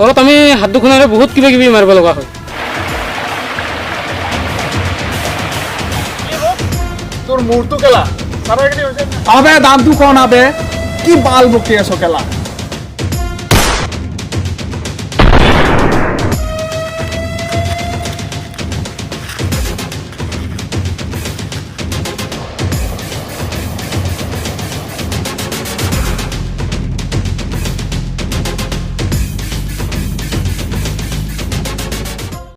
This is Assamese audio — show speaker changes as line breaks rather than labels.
ঘৰত আমি হাত দুখনেৰে বহুত কিবা কিবি মাৰিব লগা হয়।
তোৰ মূৰটো কেলা আবে দামটো কওঁ না বে কি বাল বকি আছ কেলা